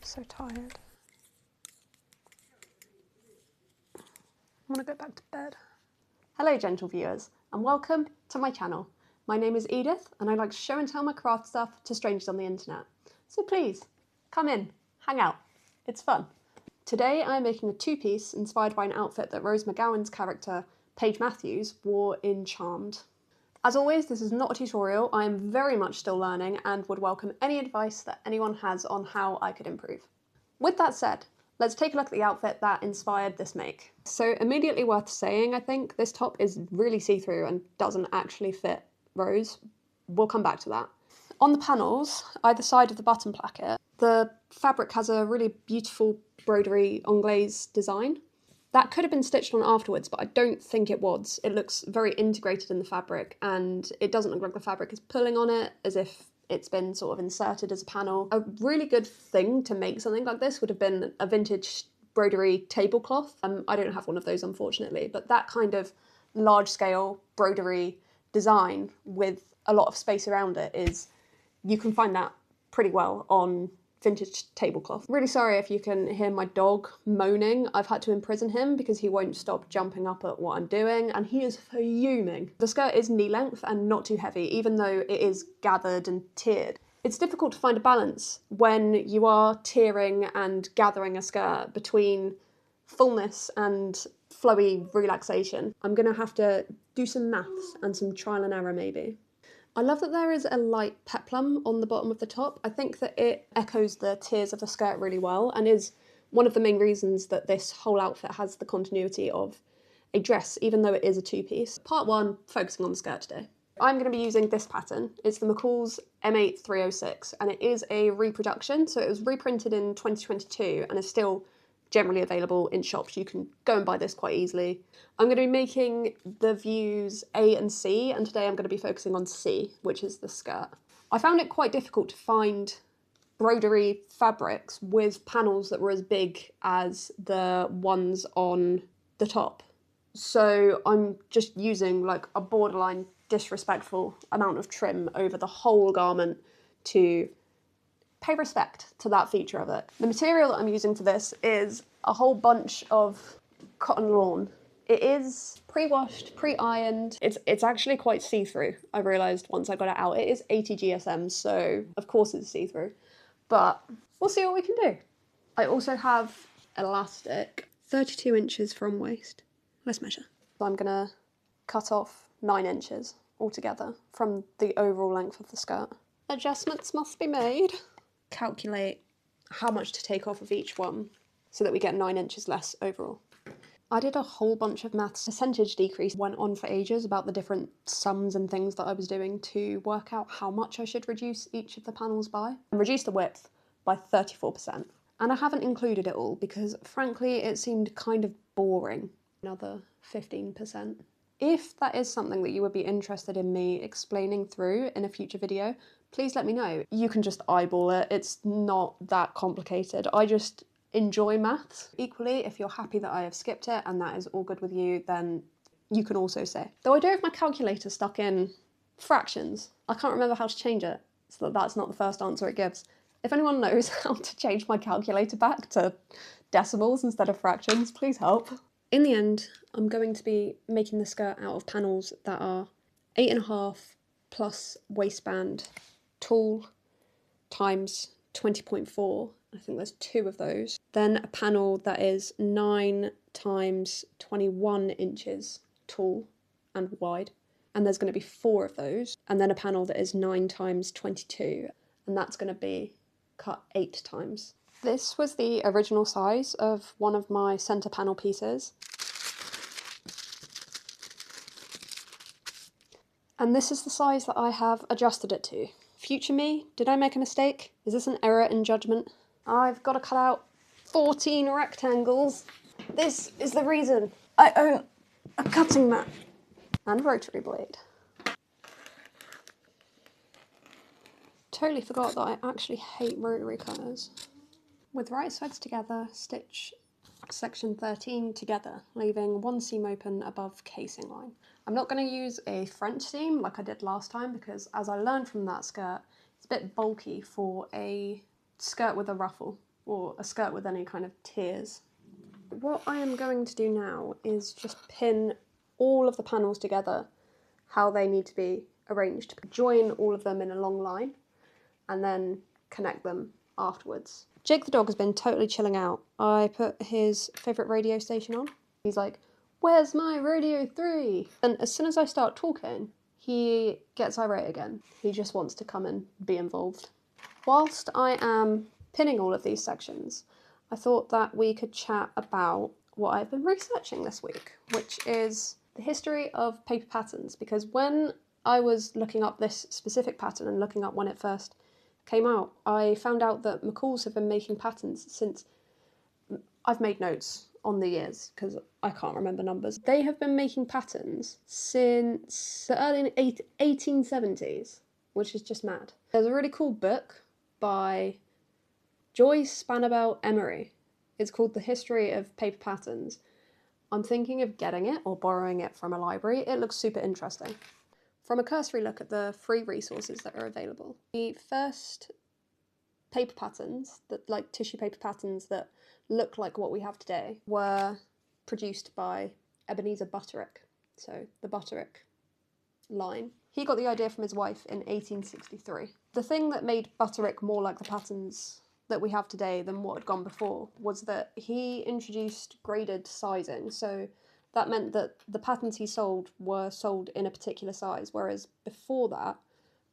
So tired. I want to go back to bed. Hello gentle viewers, and welcome to my channel. My name is Edith, and I like to show and tell my craft stuff to strangers on the internet. So please, come in, hang out, it's fun. Today I'm making a two-piece inspired by an outfit that Rose McGowan's character, Paige Mathews, wore in Charmed. As always, this is not a tutorial. I am very much still learning and would welcome any advice that anyone has on how I could improve. With that said, let's take a look at the outfit that inspired this make. So immediately worth saying, I think, this top is really see-through and doesn't actually fit Rose. We'll come back to that. On the panels, either side of the button placket, the fabric has a really beautiful broderie anglaise design. That could have been stitched on afterwards, but I don't think it was. It looks very integrated in the fabric, and it doesn't look like the fabric is pulling on it, as if it's been sort of inserted as a panel. A really good thing to make something like this would have been a vintage broderie tablecloth. I don't have one of those, unfortunately, but that kind of large-scale broderie design with a lot of space around it is, you can find that pretty well on vintage tablecloth. Really sorry if you can hear my dog moaning. I've had to imprison him because he won't stop jumping up at what I'm doing, and he is fuming. The skirt is knee length and not too heavy, even though it is gathered and tiered. It's difficult to find a balance when you are tiering and gathering a skirt between fullness and flowy relaxation. I'm gonna have to do some maths and some trial and error maybe. I love that there is a light peplum on the bottom of the top. I think that it echoes the tiers of the skirt really well and is one of the main reasons that this whole outfit has the continuity of a dress, even though it is a two-piece. Part one, focusing on the skirt today. I'm going to be using this pattern. It's the McCall's M8306, and it is a reproduction, so it was reprinted in 2022 and is still generally available in shops. You can go and buy this quite easily. I'm going to be making the views A and C, and today I'm going to be focusing on C, which is the skirt. I found it quite difficult to find broderie fabrics with panels that were as big as the ones on the top. So I'm just using like a borderline disrespectful amount of trim over the whole garment to pay respect to that feature of it. The material that I'm using for this is a whole bunch of cotton lawn. It is pre-washed, pre-ironed. It's actually quite see-through, I realised once I got it out. It is 80 GSM, so of course it's see-through, but we'll see what we can do. I also have elastic, 32 inches from waist. Let's measure. So I'm gonna cut off 9 inches altogether from the overall length of the skirt. Adjustments must be made. Calculate how much to take off of each one so that we get 9 inches less overall. I did a whole bunch of maths. Percentage decrease went on for ages about the different sums and things that I was doing to work out how much I should reduce each of the panels by. And reduce the width by 34%. And I haven't included it all because frankly it seemed kind of boring. Another 15%. If that is something that you would be interested in me explaining through in a future video, please let me know. You can just eyeball it, it's not that complicated. I just enjoy maths. Equally, if you're happy that I have skipped it and that is all good with you, then you can also say. Though I do have my calculator stuck in fractions. I can't remember how to change it, so that's not the first answer it gives. If anyone knows how to change my calculator back to decimals instead of fractions, please help. In the end, I'm going to be making the skirt out of panels that are 8.5 plus waistband tall times 20.4. I think there's 2 of those. Then a panel that is 9 times 21 inches tall and wide. And there's going to be 4 of those. And then a panel that is 9 times 22. And that's going to be cut 8 times. This was the original size of one of my centre panel pieces. And this is the size that I have adjusted it to. Future me, did I make a mistake? Is this an error in judgment? I've got to cut out 14 rectangles. This is the reason I own a cutting mat and rotary blade. Totally forgot that I actually hate rotary cutters. With right sides together, stitch section 13 together, leaving one seam open above casing line. I'm not going to use a French seam like I did last time because, as I learned from that skirt, it's a bit bulky for a skirt with a ruffle. or a skirt with any kind of tiers. What I am going to do now is just pin all of the panels together how they need to be arranged. Join all of them in a long line and then connect them afterwards. Jake the dog has been totally chilling out. I put his favourite radio station on. He's like, "Where's my Radio 3?" And as soon as I start talking, he gets irate again. He just wants to come and be involved. Whilst I am pinning all of these sections, I thought that we could chat about what I've been researching this week, which is the history of paper patterns, because when I was looking up this specific pattern and looking up when it first came out, I found out that McCall's have been making patterns since... I've made notes on the years because I can't remember numbers. They have been making patterns since the early 1870s, which is just mad. There's a really cool book by Joyce Spannabel Emery. It's called The History of Paper Patterns. I'm thinking of getting it or borrowing it from a library. It looks super interesting. From a cursory look at the free resources that are available, the first paper patterns, like tissue paper patterns that look like what we have today, were produced by Ebenezer Butterick, so the Butterick line. He got the idea from his wife in 1863. The thing that made Butterick more like the patterns that we have today than what had gone before was that he introduced graded sizing. So that meant that the patterns he sold were sold in a particular size, whereas before that,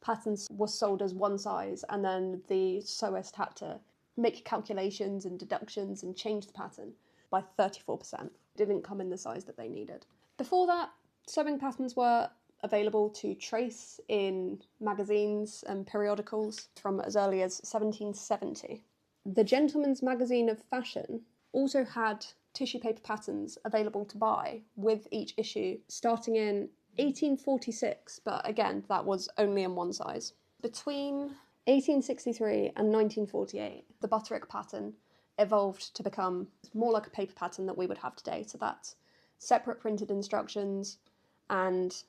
patterns were sold as one size, and then the sewist had to make calculations and deductions and change the pattern by 34%. It didn't come in the size that they needed. Before that, sewing patterns were available to trace in magazines and periodicals from as early as 1770. The Gentleman's Magazine of Fashion also had tissue paper patterns available to buy with each issue, starting in 1846, but again, that was only in one size. Between 1863 and 1948, the Butterick pattern evolved to become more like a paper pattern that we would have today. So that's separate printed instructions and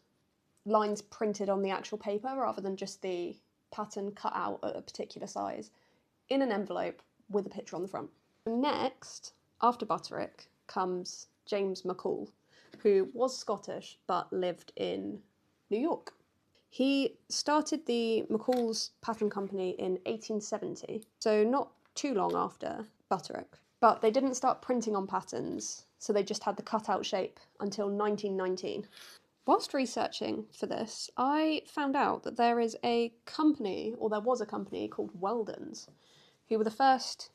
lines printed on the actual paper rather than just the pattern cut out at a particular size in an envelope with a picture on the front. Next, after Butterick, comes James McCall, who was Scottish but lived in New York. He started the McCall's Pattern Company in 1870, so not too long after Butterick. But they didn't start printing on patterns, so they just had the cutout shape until 1919. Whilst researching for this, I found out that there is a company, or there was a company called Weldon's, who were the first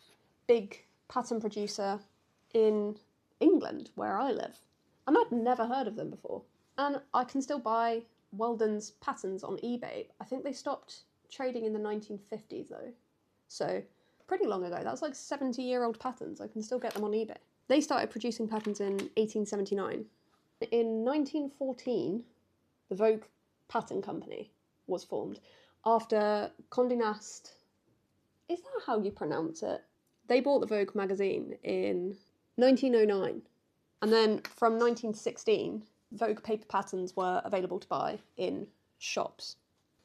big pattern producer in England, where I live. And I'd never heard of them before. And I can still buy Weldon's patterns on eBay. I think they stopped trading in the 1950s though. So pretty long ago. That's like 70-year-old patterns. I can still get them on eBay. They started producing patterns in 1879. In 1914, the Vogue Pattern Company was formed after Condé Nast, is that how you pronounce it? They bought the Vogue magazine in 1909. And then from 1916, Vogue paper patterns were available to buy in shops.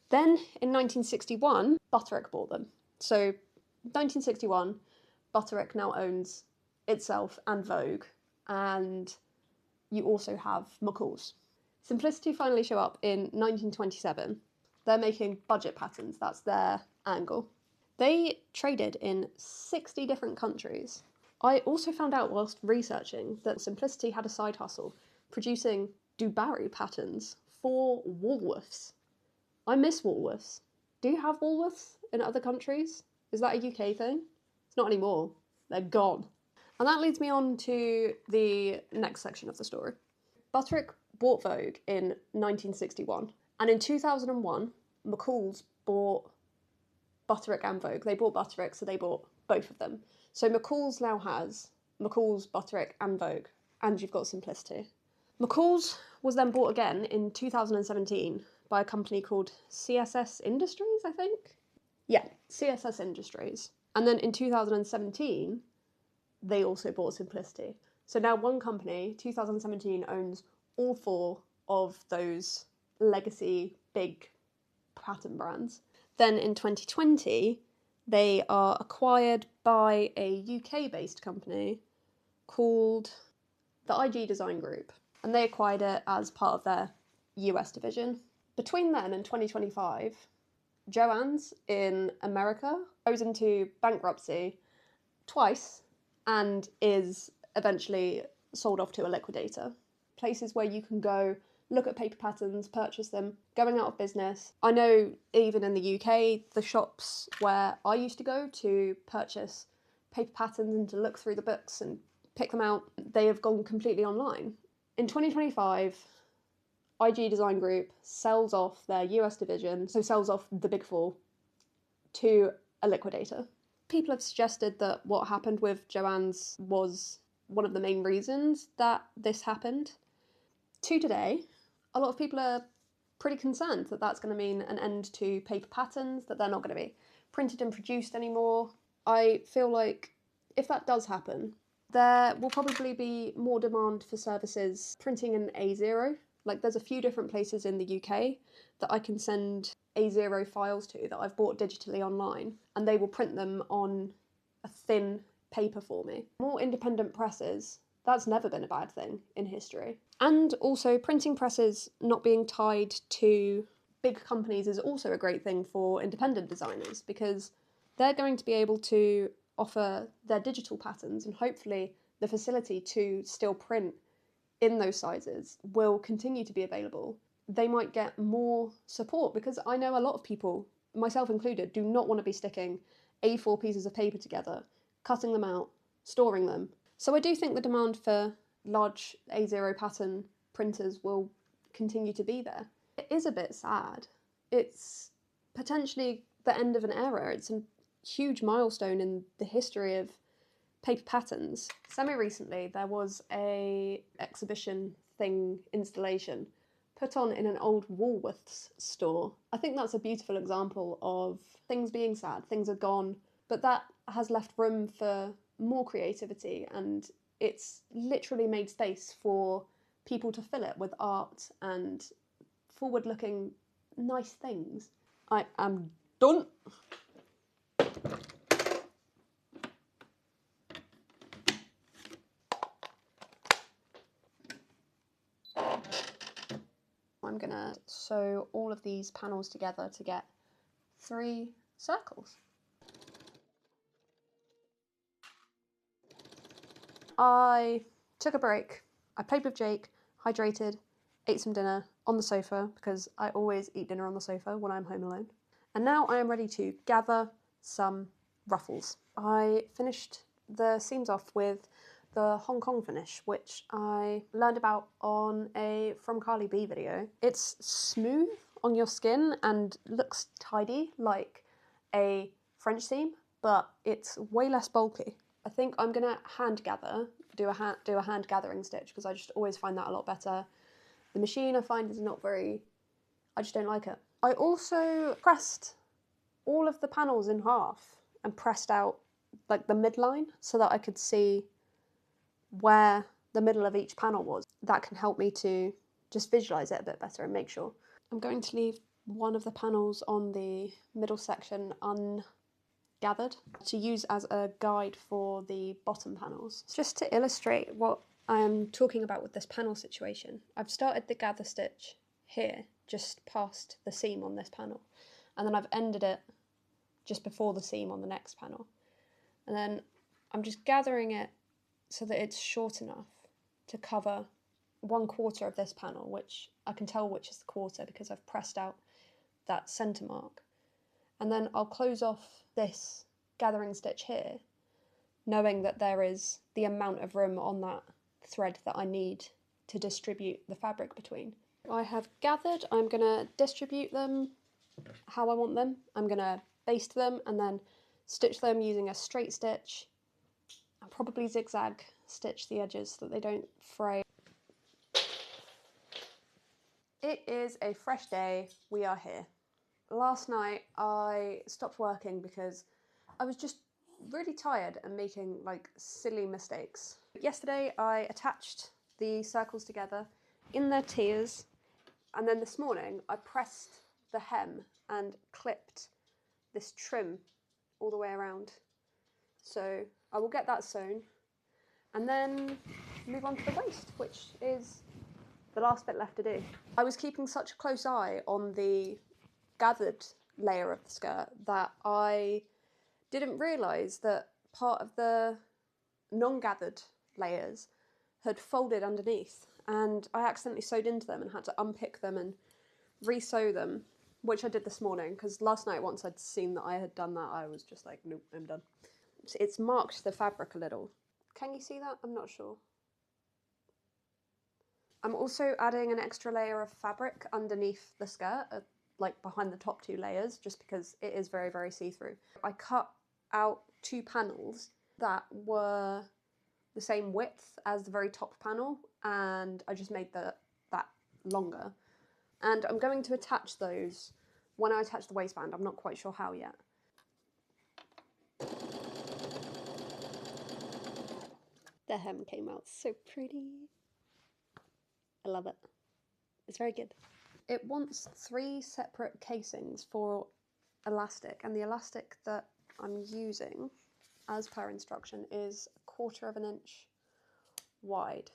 Then in 1961, Butterick bought them. So 1961, Butterick now owns itself and Vogue, and you also have McCall's. Simplicity finally show up in 1927. They're making budget patterns, that's their angle. They traded in 60 different countries. I also found out whilst researching that Simplicity had a side hustle producing Dubarry patterns for Woolworths. I miss Woolworths. Do you have Woolworths in other countries? Is that a UK thing? It's not anymore. They're gone. And that leads me on to the next section of the story. Butterick bought Vogue in 1961, and in 2001, McCall's bought Butterick and Vogue. They bought Butterick, so they bought both of them. So McCall's now has McCall's, Butterick and Vogue, and you've got Simplicity. McCall's was then bought again in 2017 by a company called CSS Industries, I think? Yeah, CSS Industries. And then in 2017, they also bought Simplicity. So now one company, 2017, owns all four of those legacy big pattern brands. Then in 2020, They are acquired by a UK-based company called the IG Design Group, and they acquired it as part of their US division. Between then and 2025, Joann's in America goes into bankruptcy twice and is eventually sold off to a liquidator. Places where you can go look at paper patterns, purchase them, going out of business. I know even in the UK, the shops where I used to go to purchase paper patterns and to look through the books and pick them out, they have gone completely online. In 2025, IG Design Group sells off their US division, so sells off the big four, to a liquidator. People have suggested that what happened with Joann's was one of the main reasons that this happened. To today, a lot of people are pretty concerned that that's going to mean an end to paper patterns, that they're not going to be printed and produced anymore. I feel like if that does happen, there will probably be more demand for services printing in A0. Like, there's a few different places in the UK that I can send A0 files to that I've bought digitally online, and they will print them on a thin paper for me. More independent presses, that's never been a bad thing in history. And also, printing presses not being tied to big companies is also a great thing for independent designers, because they're going to be able to offer their digital patterns, and hopefully the facility to still print in those sizes will continue to be available. They might get more support, because I know a lot of people, myself included, do not want to be sticking A4 pieces of paper together, cutting them out, storing them. So I do think the demand for large A0 pattern printers will continue to be there. It is a bit sad. It's potentially the end of an era. It's a huge milestone in the history of paper patterns. Semi-recently, there was a exhibition thing installation put on in an old Woolworths store. I think that's a beautiful example of things being sad, things are gone, but that has left room for more creativity, and it's literally made space for people to fill it with art and forward-looking nice things. I am done. I'm gonna sew all of these panels together to get 3 circles. I took a break. I played with Jake, hydrated, ate some dinner on the sofa, because I always eat dinner on the sofa when I'm home alone. And now I am ready to gather some ruffles. I finished the seams off with the Hong Kong finish, which I learned about on a From Carly B video. It's smooth on your skin and looks tidy like a French seam, but it's way less bulky. I think I'm gonna hand gather, do a hand gathering stitch, because I just always find that a lot better. The machine I find is not very, I just don't like it. I also pressed all of the panels in half and pressed out like the midline so that I could see where the middle of each panel was. That can help me to just visualize it a bit better and make sure. I'm going to leave one of the panels on the middle section ungathered to use as a guide for the bottom panels. Just to illustrate what I am talking about with this panel situation, I've started the gather stitch here, just past the seam on this panel, and then I've ended it just before the seam on the next panel. And then I'm just gathering it so that it's short enough to cover 1/4 of this panel, which I can tell which is the quarter because I've pressed out that centre mark. And then I'll close off this gathering stitch here, knowing that there is the amount of room on that thread that I need to distribute the fabric between. I have gathered, I'm going to distribute them how I want them. I'm going to baste them and then stitch them using a straight stitch. I'll probably zigzag stitch the edges so that they don't fray. It is a fresh day, we are here. Last night I stopped working because I was just really tired and making like silly mistakes. Yesterday I attached the circles together in their tiers, and then this morning I pressed the hem and clipped this trim all the way around. So I will get that sewn and then move on to the waist, which is the last bit left to do. I was keeping such a close eye on the gathered layer of the skirt that I didn't realise that part of the non-gathered layers had folded underneath, and I accidentally sewed into them and had to unpick them and re-sew them, which I did this morning because last night, once I'd seen that I had done that, I was just like, nope, I'm done. It's marked the fabric a little. Can you see that? I'm not sure. I'm also adding an extra layer of fabric underneath the skirt, like behind the top 2 layers, just because it is very, very see-through. I cut out 2 panels that were the same width as the very top panel, and I just made that longer. And I'm going to attach those when I attach the waistband. I'm not quite sure how yet. The hem came out so pretty. I love it. It's very good. It wants 3 separate casings for elastic, and the elastic that I'm using, as per instruction, is 1/4 inch wide.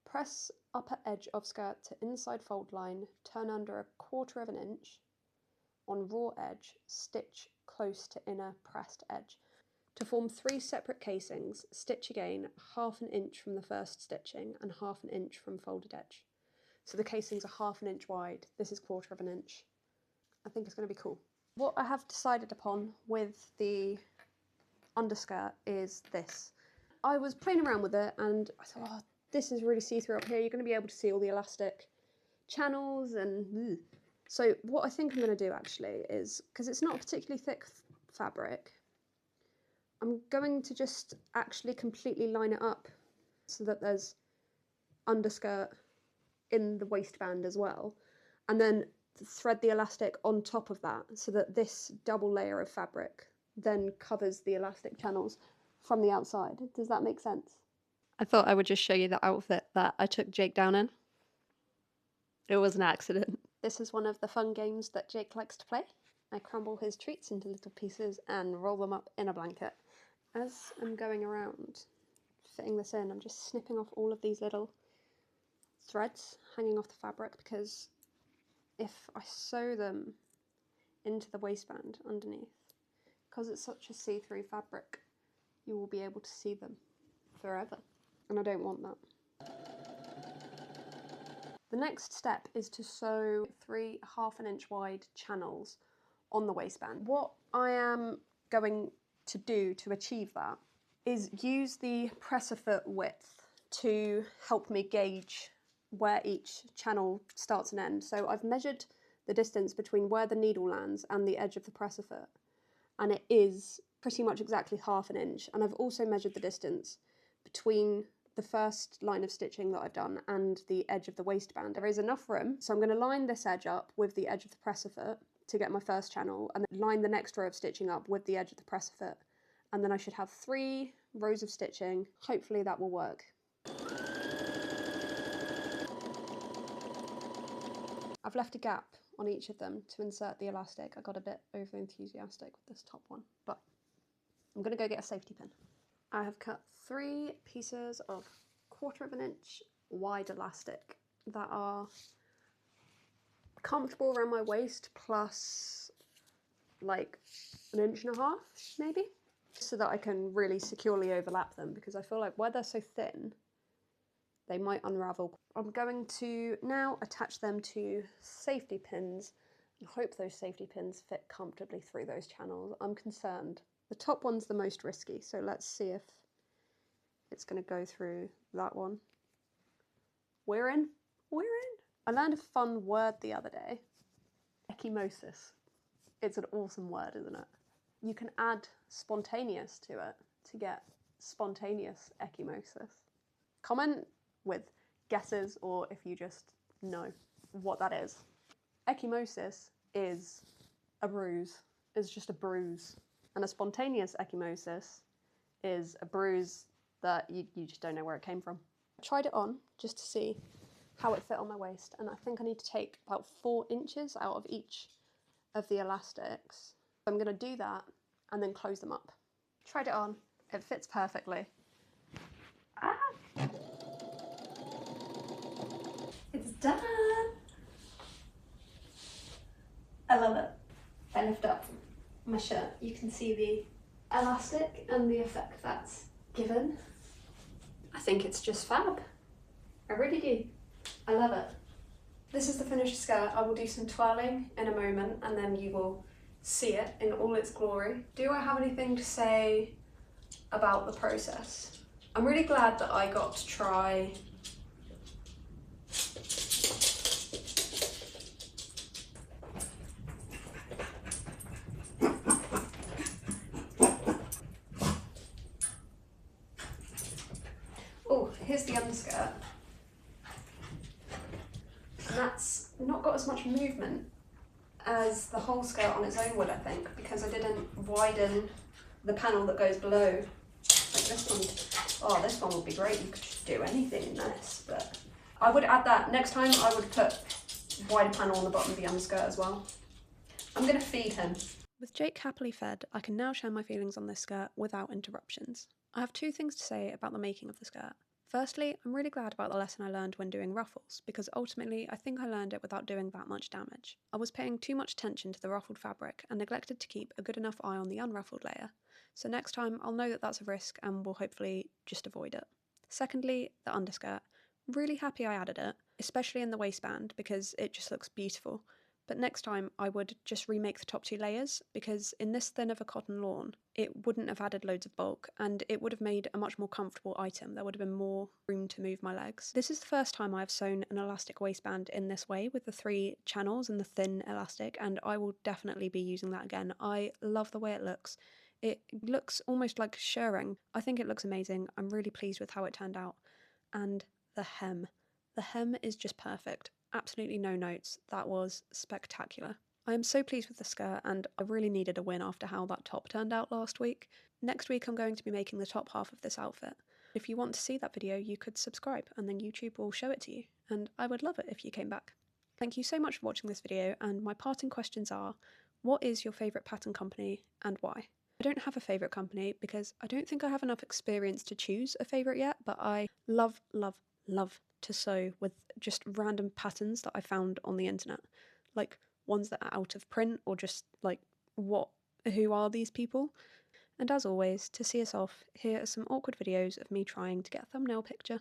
Press upper edge of skirt to inside fold line, turn under 1/4 inch. On raw edge, stitch close to inner pressed edge. To form 3 separate casings, stitch again 1/2 inch from the first stitching and 1/2 inch from folded edge. So the casings are 1/2 inch wide, this is 1/4 inch. I think it's going to be cool. What I have decided upon with the underskirt is this. I was playing around with it and I thought, oh, this is really see-through up here, you're going to be able to see all the elastic channels and... So what I think I'm going to do actually is, because it's not a particularly thick fabric, I'm going to just actually completely line it up so that there's underskirt in the waistband as well, and then thread the elastic on top of that so that this double layer of fabric then covers the elastic channels from the outside. Does that make sense? I thought I would just show you the outfit that I took Jake down in. It was an accident. This is one of the fun games that Jake likes to play. I crumble his treats into little pieces and roll them up in a blanket. As I'm going around fitting this in, I'm just snipping off all of these little threads hanging off the fabric, because if I sew them into the waistband underneath, because it's such a see-through fabric, you will be able to see them forever, and I don't want that. The next step is to sew 3 1/2 inch wide channels on the waistband. What I am going to do to achieve that is use the presser foot width to help me gauge where each channel starts and ends. So I've measured the distance between where the needle lands and the edge of the presser foot, and it is pretty much exactly 1/2 inch. And I've also measured the distance between the first line of stitching that I've done and the edge of the waistband. There is enough room, so I'm going to line this edge up with the edge of the presser foot to get my first channel, and then line the next row of stitching up with the edge of the presser foot, and then I should have 3 rows of stitching. Hopefully that will work. I've left a gap on each of them to insert the elastic. I got a bit over enthusiastic with this top one, but I'm going to go get a safety pin. I have cut 3 pieces of 1/4 inch wide elastic that are comfortable around my waist, plus like 1.5 inches maybe, so that I can really securely overlap them, because I feel like where they're so thin, they might unravel. I'm going to now attach them to safety pins and hope those safety pins fit comfortably through those channels. I'm concerned. The top one's the most risky, so let's see if it's going to go through that one. We're in. We're in. I learned a fun word the other day. Ecchymosis. It's an awesome word, isn't it? You can add spontaneous to it to get spontaneous ecchymosis. Comment with guesses, or if you just know what that is. Ecchymosis is a bruise. It's just a bruise. And a spontaneous ecchymosis is a bruise that you just don't know where it came from. I tried it on just to see how it fit on my waist, and I think I need to take about 4 inches out of each of the elastics. I'm going to do that and then close them up. Tried it on, it fits perfectly. Ah! It's done! I love it. If I lift up my shirt, you can see the elastic and the effect that's given. I think it's just fab. I really do. I love it. This is the finished skirt. I will do some twirling in a moment and then you will see it in all its glory. Do I have anything to say about the process? I'm really glad that I got to try oh, here's the underskirt. And that's not got as much movement as the whole skirt on its own would, I think, because I didn't widen the panel that goes below. Like this one, oh, this one would be great. You could just do anything in this, but I would add that. Next time I would put wider panel on the bottom of the underskirt as well. I'm gonna feed him. With Jake happily fed, I can now share my feelings on this skirt without interruptions. I have two things to say about the making of the skirt. Firstly, I'm really glad about the lesson I learned when doing ruffles, because ultimately I think I learned it without doing that much damage. I was paying too much attention to the ruffled fabric and neglected to keep a good enough eye on the unruffled layer, so next time I'll know that that's a risk and will hopefully just avoid it. Secondly, the underskirt. I'm really happy I added it, especially in the waistband because it just looks beautiful. But next time I would just remake the top two layers, because in this thin of a cotton lawn, it wouldn't have added loads of bulk and it would have made a much more comfortable item. There would have been more room to move my legs. This is the first time I've sewn an elastic waistband in this way with the 3 channels and the thin elastic, and I will definitely be using that again. I love the way it looks. It looks almost like shirring. I think it looks amazing. I'm really pleased with how it turned out. And the hem. The hem is just perfect. Absolutely no notes. That was spectacular. I am so pleased with the skirt and I really needed a win after how that top turned out last week. Next week I'm going to be making the top half of this outfit. If you want to see that video, you could subscribe and then YouTube will show it to you, and I would love it if you came back. Thank you so much for watching this video, and my parting questions are: what is your favourite pattern company and why? I don't have a favourite company because I don't think I have enough experience to choose a favourite yet, but I love to sew with just random patterns that I found on the internet, like ones that are out of print or just like, who are these people? And as always, to see us off, here are some awkward videos of me trying to get a thumbnail picture.